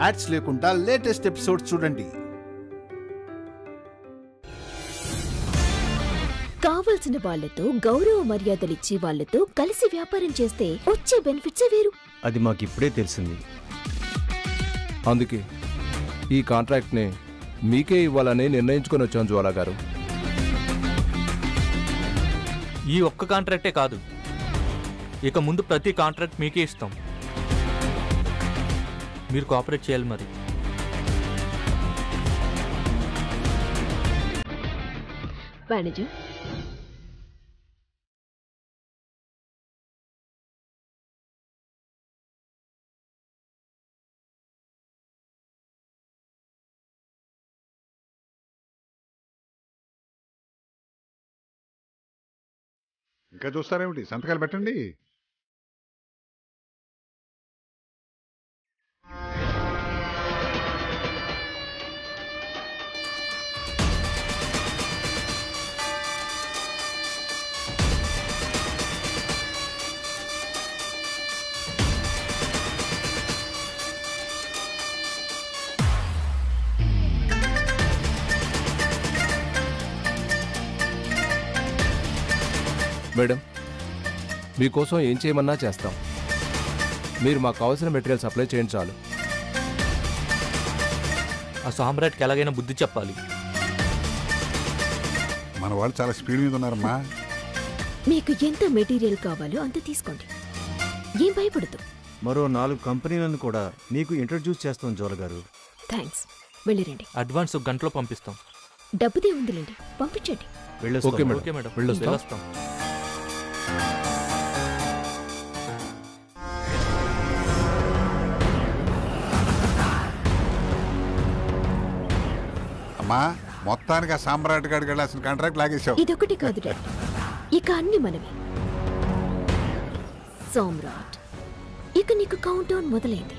Ads లేకుండా latest episode చూడండి. కావలసిన వాళ్లతో గౌరవ మర్యాదలిచ్చి వాళ్లతో కలిసి వ్యాపారం చేస్తే వచ్చే బెనిఫిట్సే వేరు. అది మాకిప్పుడే తెలిసింది. అందుకే ఈ కాంట్రాక్ట్ని మీకే ఇవ్వాలని నిర్ణయించుకొని వచ్చాం జ్వాలా గారు. ఈ ఒక్క కాంట్రాక్టే కాదు, ఇక ముందు ప్రతి కాంట్రాక్ట్ మీకే ఇస్తాం. మీరు కోఆపరేట్ చేయాలి. మరి మేనేజర్, ఇంకా చూస్తారేమిటి, సంతకాలు పెట్టండి. మేడం, మీకోసం ఏం చేయమన్నా చేస్తాం. మీరు మాకు కావాల్సిన మెటీరియల్ సప్లై చేయండి చాలు. ఆ సామ్రాట్కి ఎలాగైనా బుద్ధి చెప్పాలి. మన వాళ్ళు చాలా స్పీడ్ మీద ఉన్నారమ్మా. మీకు ఎంత మెటీరియల్ కావాలో అంత తీసుకోండి, ఏం భయపడదు. మరో 4 కంపెనీలను కూడా మీకు ఇంట్రడ్యూస్ చేస్తాం జ్వాల గారు. థ్యాంక్స్, వెళ్ళిరండి. అడ్వాన్స్ గంటలో పంపిస్తాం. డబ్బుదే ఉందిలేండి, పంపించండి. ఓకే మేడం, ఓకే మేడం, వెళ్ళొస్తాం. వెళ్ళొస్తాం. అమ్మా, మొత్తానికి ఆ సామ్రాట్ గారికి వెళ్ళాల్సిన కాంట్రాక్ట్ లాగేశావు. ఇదొకటి కాదు డాడీ, ఇక అన్ని మనమే. సామ్రాట్, ఇక నీకు కౌంట్ డౌన్ మొదలైంది.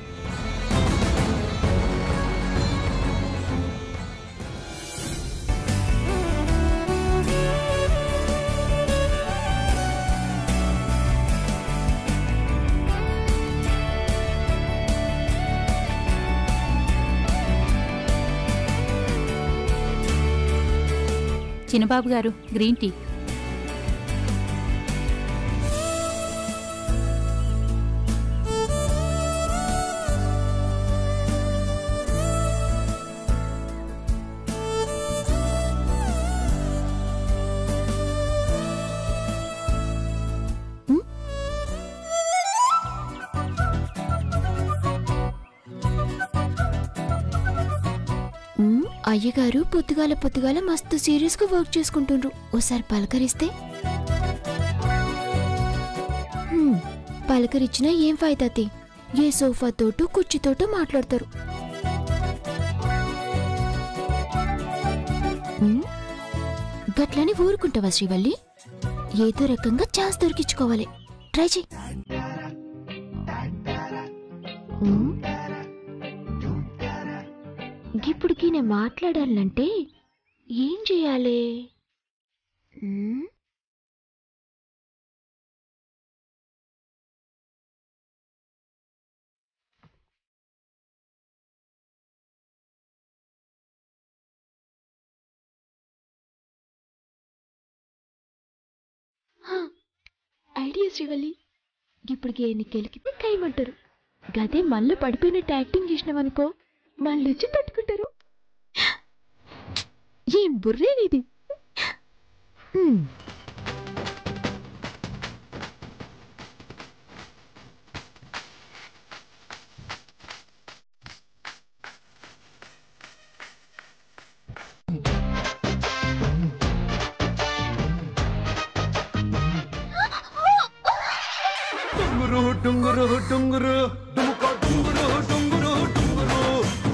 చిన్నబాబు గారు, గ్రీన్ టీ. అయ్యగారు పొద్దుగాల మస్తు సీరియస్ గా వర్క్ చేసుకుంటుండ్రు. ఓసారి పలకరిస్తే? పలకరిచ్చినా ఏం ఫైదాతి, ఏ సోఫాతోటో కుర్చీతోటో మాట్లాడతారు. గట్లని ఊరుకుంటావా శ్రీవల్లి? ఏదో రకంగా ఛాన్స్ దొరికించుకోవాలి. ట్రై చెయ్యి. ఇప్పుడుకి నేను మాట్లాడాలంటే ఏం చేయాలి? ఐడియా శ్రీవల్లి, ఇప్పుడుకి ఎన్ని కెలికితే కైమంటారు. గదే మళ్ళీ పడిపోయినట్టు యాక్టింగ్ చేసినావనుకో, మళ్ళీ వచ్చి తట్టుకుంటారు. ఏం బుర్రేనిది? డుంగురు డుంగురు డుముకో డుంగురు డుంగురు డుంగురు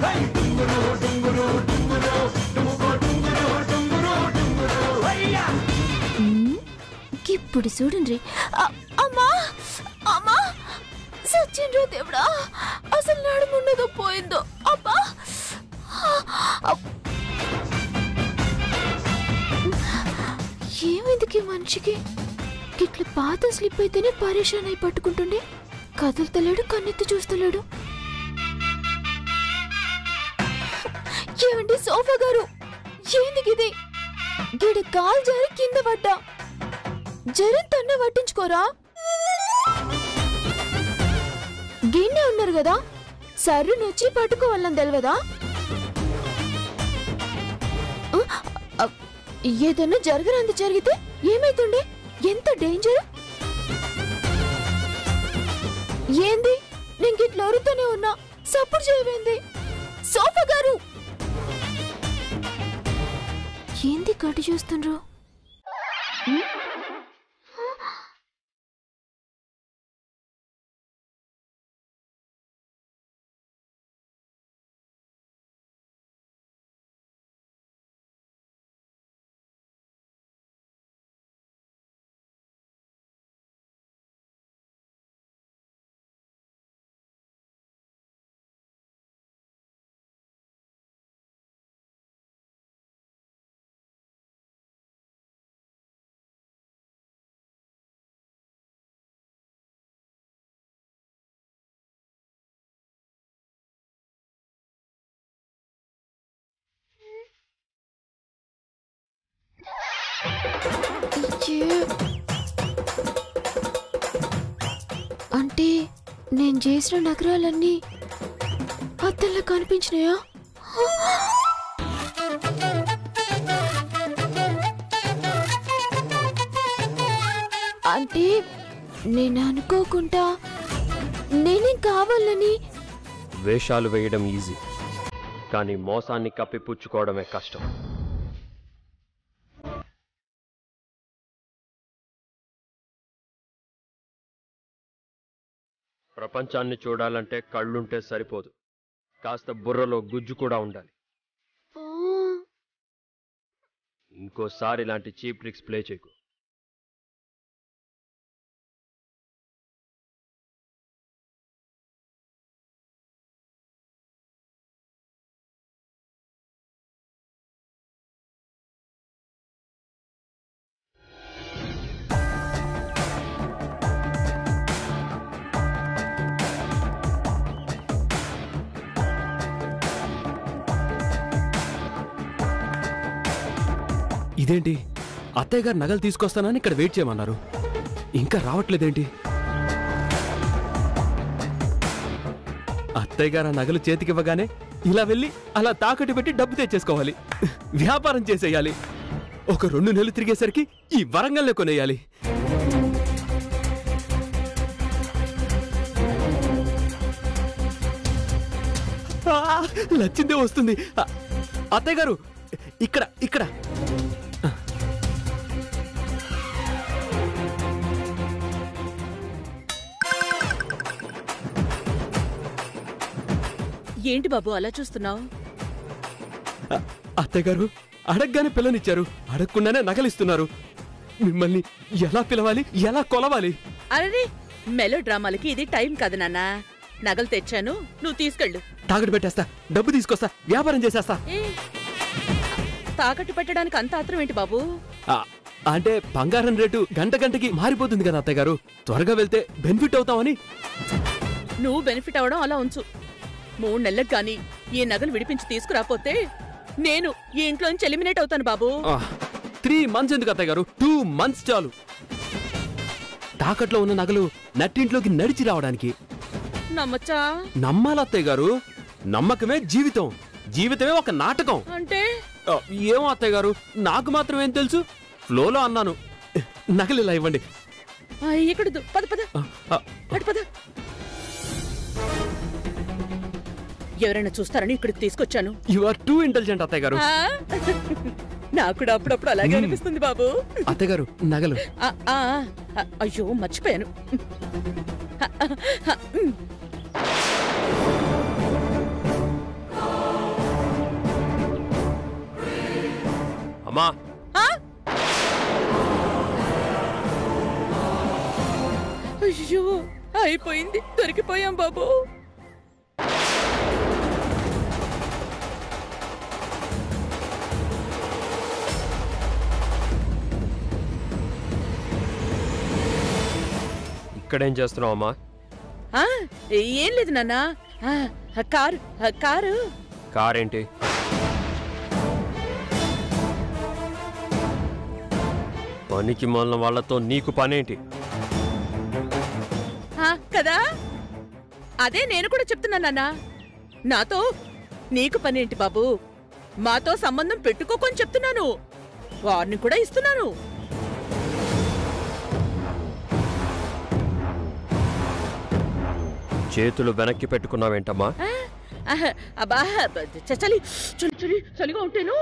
హై డుంగురు డుంగురు డుంగురు డుముకో డుంగురు డుంగురు డుంగురు హయ్యా. ఇప్పుడు చూడండి. అమ్మా అమ్మా, సచ్చిండ్రో దేవుడా, అసలు నడుమున్నదో పోయిందో. అబ్బా, ఏమైందికి మనిషికి? ఇట్లా పాత స్లిప్ అయితేనే పరేషాన్ అయి పట్టుకుంటుండే. కదులుతలేడు, కన్నెత్తి చూస్తలేడు. ఏమండి సోఫా గారు, ఏందిగిది? గిడ కాలు జారి కింద పడ్డా. జరంతన్న పట్టించుకోరా? గిన్నె ఉన్నారు కదా, సర్రు నొచ్చి పట్టుకోవాలని తెలియదా? ఏదన్నా జరగరంది జరిగితే ఏమైతుండే? ఎంత డేంజర్! ఏంది నేను ఇట్లా అరుతూనే ఉన్నా, సపోర్ట్ చేయవేంది? సోఫా గారు ఏంది కటి చూస్తుండ్రు? అంటే నేను చేసిన నగరాలన్నీ అద్దెల్లో కనిపించినాయా? అంటే నేను అనుకోకుండా నేనేం కావాలని. వేషాలు వేయడం ఈజీ, కానీ మోసాన్ని కప్పిపుచ్చుకోవడమే కష్టం. ప్రపంచాన్ని చూడాలంటే కళ్ళుంటే సరిపోదు, కాస్త బుర్రలో గుజ్జు కూడా ఉండాలి. ఇంకోసారి ఇలాంటి చీప్ ట్రిక్స్ ప్లే చేయకు. ఇదేంటి, అత్తయ్య గారు నగలు తీసుకొస్తానని ఇక్కడ వెయిట్ చేయమన్నారు, ఇంకా రావట్లేదేంటి? అత్తయ్య గారు ఆ నగలు చేతికివ్వగానే ఇలా వెళ్ళి అలా తాకట్టు పెట్టి డబ్బు తెచ్చేసుకోవాలి, వ్యాపారం చేసేయాలి. ఒక 2 నెలలు తిరిగేసరికి ఈ వరంగల్లో కొనేయాలి. లచ్చిందే వస్తుంది. అత్తయ్య గారు ఇక్కడ ఇక్కడ. ఏంటి బాబు అలా చూస్తున్నావు? అత్తయ్య గారు అడగగానే పిల్లనిచ్చారు, అడగకుండానే నగలిస్తున్నారు. మిమ్మల్ని ఎలా పిలవాలి, ఎలా కొలవాలి? అరే, మెలో డ్రామాలకి ఇది టైం కాదు నాన్న. నగలు తెచ్చాను, నువ్వు తీసుకెళ్ళు. తాకట్టు పెట్టేస్తా, డబ్బు తీసుకొస్తా, వ్యాపారం చేసేస్తా. తాకట్టు పెట్టడానికి అంత ఆత్రం ఏంటి బాబు? అంటే బంగారం రేటు గంట గంటకి మారిపోతుంది కదా అత్తయ్య గారు, త్వరగా వెళ్తే బెనిఫిట్ అవుతామని. నువ్వు బెనిఫిట్ అవడం అలా ఉంచు. 3 నెలలకు గాని ఈ నగలు విడిపించి తీసుకురాపోతే నేను ఈ ఇంట్లో నుంచి ఎలిమినేట్ అవుతాను బాబు. 3 months ఎందుకు అత్తయ్య గారు, 2 months చాలు. తాకట్లో ఉన్న నగలు నట్టింట్లోకి నడిచి రావడానికి. నమ్మచ్చా? నమ్మాలి అత్తయ్య గారు, నమ్మకమే జీవితం, జీవితమే ఒక నాటకం. అంటే ఏమో అత్తయ్య గారు, నాకు మాత్రం ఏం తెలుసు, ఫ్లోలో అన్నాను. నగలు ఇలా ఇవ్వండి. ఇక్కడ పద పద అటు పద. ఎవరైనా చూస్తారని ఇక్కడికి తీసుకొచ్చాను. యు ఆర్ టూ ఇంటెలిజెంట్ అత్తయ్య గారు. నాకు కూడా అప్పుడప్పుడు అలాగే అనిపిస్తుంది బాబు. అత్తయ్య గారు నగలు. అయ్యో మర్చిపోయాను. అమ్మా, అయ్యో అయిపోయింది, దొరికిపోయాం బాబు. ఇక్కడేం చేస్తున్నావు అమ్మా? ఏం లేదు నాన్న, కారు. కారేంటి? పనికి మాలిన వాళ్ళతో నీకు పనేంటి? కదా అదే నేను కూడా చెప్తున్నానన్నా. నాతో నీకు పనేంటి బాబు? మాతో సంబంధం పెట్టుకోకొని చెప్తున్నాను. వారిని కూడా ఇస్తున్నాను. చేతులు వెనక్కి పెట్టుకున్నావేంటమ్మా? అబ్బా చలి చలి చలి చలిగా ఉంటేను.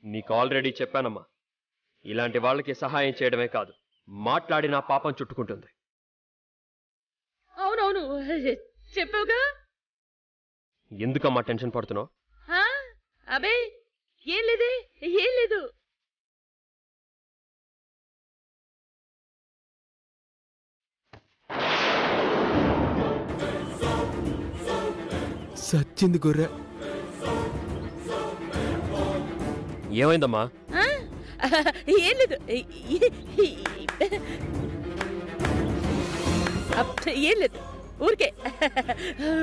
నీకు ఆల్రెడీ చెప్పానమ్మా, ఇలాంటి వాళ్ళకి సహాయం చేయడమే కాదు, మాట్లాడి నా పాపం చుట్టుకుంటుంది. అవునవును చెప్పావుగా. ఎందుకమ్మా టెన్షన్ పడుతున్నావు? అబే ఏం లేదే, ఏం లేదు. సచ్చింది గొర్రె. ఏమైందమ్మా? ఏం లేదు, ఏం లేదు, ఊరికే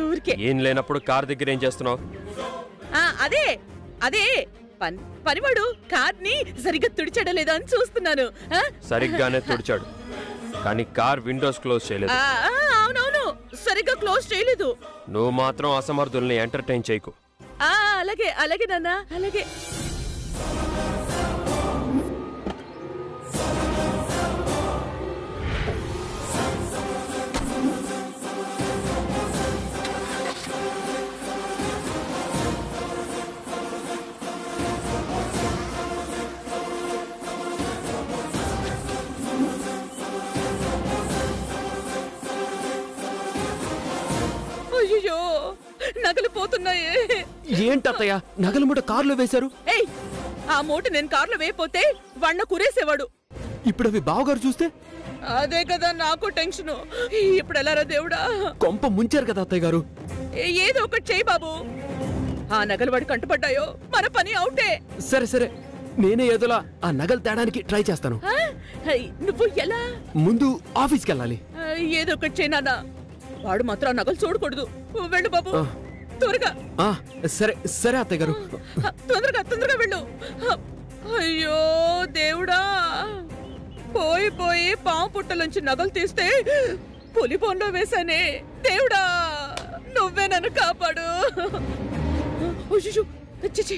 ఊరికే. ఏం లేనప్పుడు కార్ దగ్గర ఏం చేస్తున్నావు? అదే అదే పనివాడు కార్ని సరిగ్గా తుడిచాడో లేదో అని చూస్తున్నాను. సరిగ్గానే తుడిచాడు, కానీ కార్ విండోస్ క్లోజ్ చేయలేదు. అవునవును, సరిగ్గా క్లోజ్ చేయలేదు. నువ్వు మాత్రం అసమర్థుల్ని ఎంటర్టైన్ చేయకు. అలాగే అలాగే నాన్న, అలాగే. అయ్యో నగలు పోతున్నాయే. ఏంటత్తయ్య నగలు మూట కారులో వేశారు? ఏయ్, ఆ మూట నేను కారులో వేయపోతే వಣ್ణ కురేసేవాడు. ఇప్పుడు అవి బావగారు చూస్తే? అదే కదా నాకు టెన్షన్. ఇప్పుడు ఎలారా దేవుడా? కొంప ముంచారు కదా అత్తయ్య గారు. ఏదో ఒకటి చెయ్యి బాబు. ఆ నగలు వాడి కంటపడ్డాయో మన పని అవుటే. సరే సరే, నేనే ఏదోలా ఆ నగలు తేడానికి ట్రై చేస్తాను. నువ్వు ఎలా? ముందు ఆఫీస్కి వెళ్ళాలి. ఏదో ఒకటి చెయ్యి నాన్న. వాడు మాత్రం ఆ నగలు చూడకూడదు. వెళ్ళు బాబు, త్వరగా. సరే సరే అత్తయ్య గారు, తొందరగా తొందరగా వెళ్ళు. అయ్యో దేవుడా, పోయి పోయి పాము పుట్టలోంచి నగలు తీస్తే పులి బోన్లో వేశానే. దేవుడా, నువ్వే నన్ను కాపాడు. చిచి,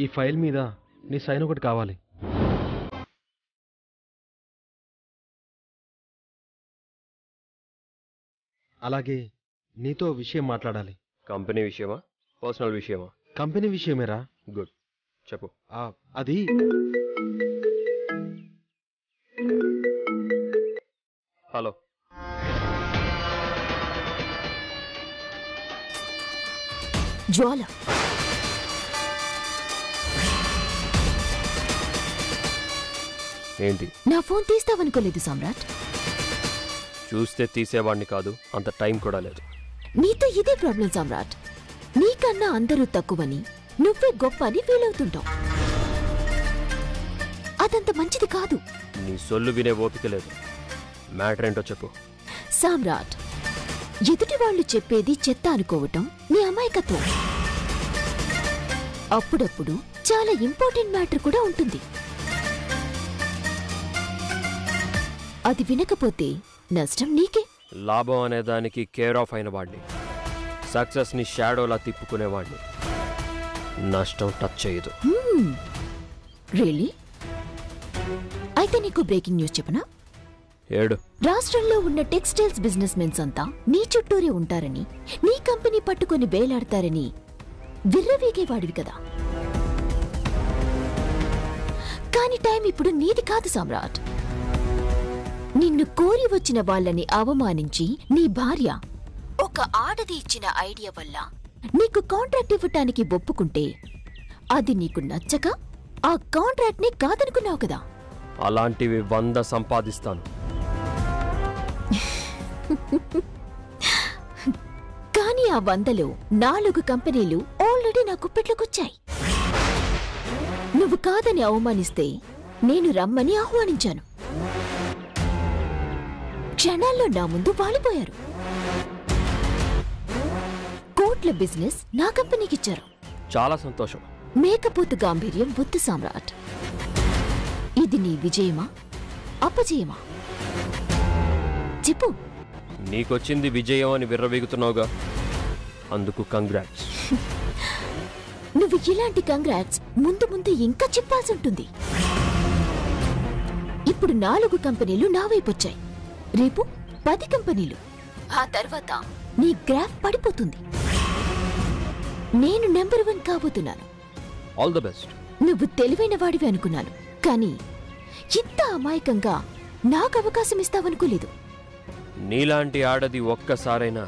ఈ ఫైల్ మీద నీ సైన్ ఒకటి కావాలి. అలాగే నీతో విషయం మాట్లాడాలి. కంపెనీ విషయమా, పర్సనల్ విషయమా? కంపెనీ విషయమేరా. గుడ్, చెప్పు. అది హలో, జ్వాల, ఏంటి? నా ఫోన్ తీస్తావనుకోలేదు సామ్రాట్. చూస్తే తీసేవాడిని కాదు, అంత టైం కూడా లేదు. నీతో ఇదే ప్రాబ్లం సామ్రాట్. నీకన్నా అందరూ తక్కువని, నువ్వే గొప్ప అని ఫీల్ అవుతుంటావు. అదంత మంచిది కాదు. నీ సొల్లు వినే ఓపిక లేదు. మ్యాటర్ ఏంటో చెప్పు. సామ్రాట్, ఎదుటి వాళ్ళు చెప్పేది చెత్త అనుకోవటం నీ అమాయకత్వం. అప్పుడప్పుడు చాలా ఇంపార్టెంట్ మ్యాటర్ కూడా ఉంటుంది. అది వినకపోతే నష్టం నీకే. లాభం అనే దానికి కేర్ ఆఫ్ అయిన వాడిని, సక్సెస్ని షాడోలా తిప్పుకునేవాడిని. నష్టం టచ్ చేయదు. రియలీ? అయితే నీకు బ్రేకింగ్ న్యూస్ చెప్పనా? ఏడు. రాష్ట్రంలో ఉన్న టెక్స్టైల్స్ బిజినెస్ మెన్స్ అంతా నీ చుట్టూరే ఉంటారని, నీ కంపెనీ పట్టుకొని వేలాడతారని విర్రవీగేవాడివి కదా. కాని టైం ఇప్పుడు నీది కాదు సామ్రాట్. నిన్ను కోరి వచ్చిన వాళ్ళని అవమానించి నీ భార్య ఒక ఆడది ఇచ్చిన ఐడియా వల్ల నీకు కాంట్రాక్ట్ ఇవ్వటానికి ఒప్పుకుంటే అది నీకు నచ్చక ఆ కాంట్రాక్ట్ ని కాదనుకున్నావు కదా. అలాంటివి 100 సంపాదిస్తాను. కానీ ఆ 100లో 4 కంపెనీలు ఆల్రెడీ నా కుప్పెట్లోకొచ్చాయి. నువ్వు కాదని అవమానిస్తే నేను రమ్మని ఆహ్వానించాను. క్షణాల్లో నా ముందు వాలిపోయారు. కోట్ల బిజినెస్ నా కంపెనీకిచ్చారు. చాలా సంతోషం. మేకపోతు గాంభీర్యం బుద్ధి సామ్రాట్. ఇది నీ విజయమా అపజయమా చెప్పు. నీకొచ్చింది విజయం అని విర్రవీగుతున్నావుగా, అందుకు కంగ్రాట్స్. నువ్వు ఇలాంటి కంగ్రాట్స్ ముందు ముందు ఇంకా చెప్పాల్సి ఉంటుంది. ఇప్పుడు 4 కంపెనీలు నా వైపొచ్చాయి. రేపు 10 కంపెనీలు. ఆ తర్వాత నీ గ్రాఫ్ పడిపోతుంది. నేను నెంబర్ 1 కాబోతున్నాను. All the best. నువ్వు తెలివైన వాడివి అనుకున్నాను, కానీ ఇంత అమాయకంగా నాకు అవకాశం ఇస్తావనుకోలేదు. నీలాంటి ఆడది ఒక్కసారైనా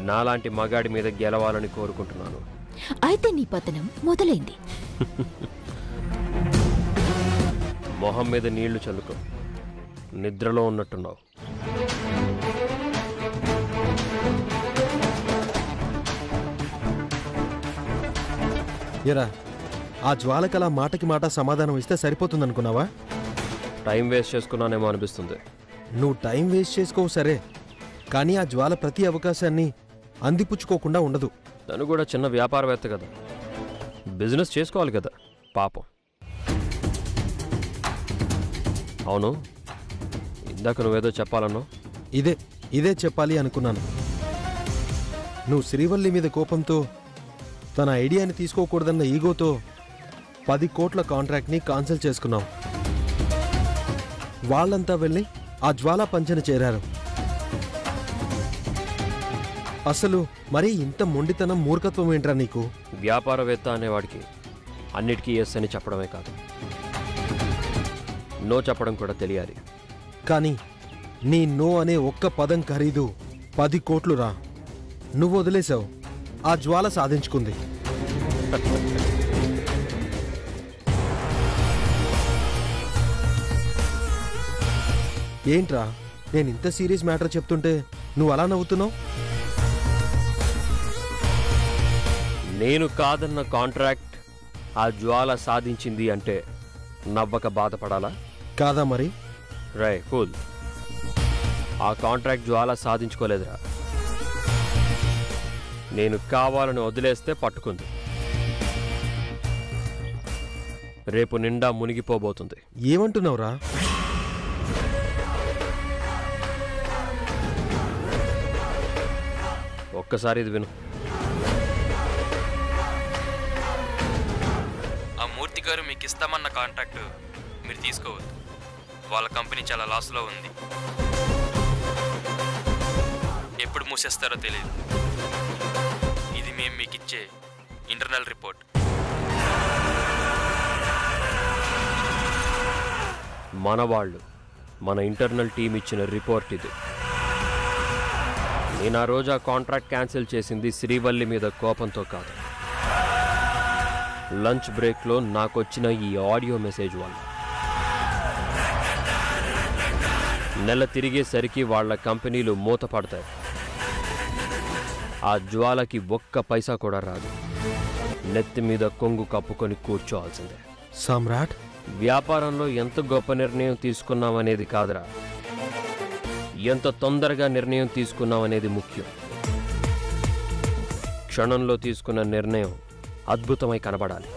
నాలాంటి మగాడి మీద గెలవాలని కోరుకుంటున్నాను. అయితే నీ పతనం మొదలైంది. మొహం మీద నీళ్లు చల్లుకో. నిద్రలో ఉన్నట్టున్నావు. ఎరా, ఆ జ్వాలకలా మాటకి మాట సమాధానం ఇస్తే సరిపోతుందనుకున్నావా? టైం వేస్ట్ చేసుకున్నానేమో అనిపిస్తుంది. నువ్వు టైం వేస్ట్ చేసుకోవు సరే, కానీ ఆ జ్వాల ప్రతి అవకాశాన్ని అందిపుచ్చుకోకుండా ఉండదు. తను కూడా చిన్న వ్యాపారవేత్త కదా, బిజినెస్ చేసుకోవాలి కదా పాపం. అవును, ఇందాక నువ్వేదో చెప్పాలన్నావు. ఇదే చెప్పాలి అనుకున్నాను. నువ్వు శ్రీవల్లి మీద కోపంతో, తన ఐడియాని తీసుకోకూడదన్న ఈగోతో 10 కోట్ల కాంట్రాక్ట్ని కాన్సిల్ చేసుకున్నావు. వాళ్ళంతా వెళ్ళి ఆ జ్వాలా పంచన చేరారు. అసలు మరీ ఇంత మొండితనం, మూర్ఖత్వం ఏంట్రా నీకు? వ్యాపారవేత్త అనేవాడికి అన్నిటికీ ఎస్ అని చెప్పడమే కాదు, నో చెప్పడం కూడా తెలియాలి. కానీ నీ నో అనే ఒక్క పదం ఖరీదు 10 కోట్లు రా. నువ్వు వదిలేశావు, ఆ జ్వాల సాధించుకుంది. ఏంట్రా, నేను ఇంత సీరియస్ మ్యాటర్ చెప్తుంటే నువ్వు అలా నవ్వుతున్నావు? నేను కాదన్న కాంట్రాక్ట్ ఆ జ్వాల సాధించింది అంటే నవ్వక బాధపడాలా? కాదా మరి? రై ఫుల్, ఆ కాంట్రాక్ట్ జ్వాల సాధించుకోలేదురా. నేను కావాలని వదిలేస్తే పట్టుకుంది. రేపు నిండా మునిగిపోబోతుంది. ఏమంటున్నావురా? ఒక్కసారి ఇది విను. ఆ మూర్తి గారు మీకు ఇస్తామన్న కాంట్రాక్ట్ మీరు తీసుకోవద్దు. వాళ్ళ కంపెనీ చాలా లాస్లో ఉంది. ఎప్పుడు మూసేస్తారో తెలియదు. ఇది మేము మీకు ఇచ్చే ఇంటర్నల్ రిపోర్ట్. మన వాళ్ళు, మన ఇంటర్నల్ టీం ఇచ్చిన రిపోర్ట్ ఇది. నేను ఆ రోజు ఆ కాంట్రాక్ట్ క్యాన్సిల్ చేసింది శ్రీవల్లి మీద కోపంతో కాదు, లంచ్ బ్రేక్లో నాకొచ్చిన ఈ ఆడియో మెసేజ్ వల్ల. నెల తిరిగేసరికి వాళ్ళ కంపెనీలు మూతపడతాయి. ఆ జ్వాలకి ఒక్క పైసా కూడా రాదు. నెత్తి మీద కొంగు కప్పుకొని కూర్చోవాల్సిందే. సామ్రాట్, వ్యాపారంలో ఎంత గొప్ప నిర్ణయం తీసుకున్నామనేది కాదురా, ఎంత తొందరగా నిర్ణయం తీసుకున్నామనేది ముఖ్యం. క్షణంలో తీసుకున్న నిర్ణయం అద్భుతమై కనబడాలి.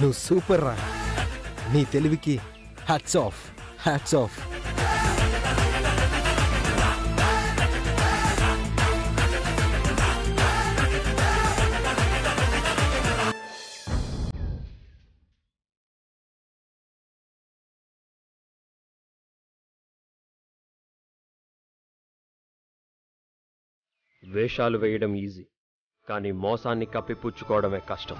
నువ్వు సూపర్ రా. నీ తెలివికి హ్యాట్స్ ఆఫ్, హ్యాట్స్ ఆఫ్. వేషాలు వేయడం ఈజీ, కానీ మోసాన్ని కప్పిపుచ్చుకోవడమే కష్టం.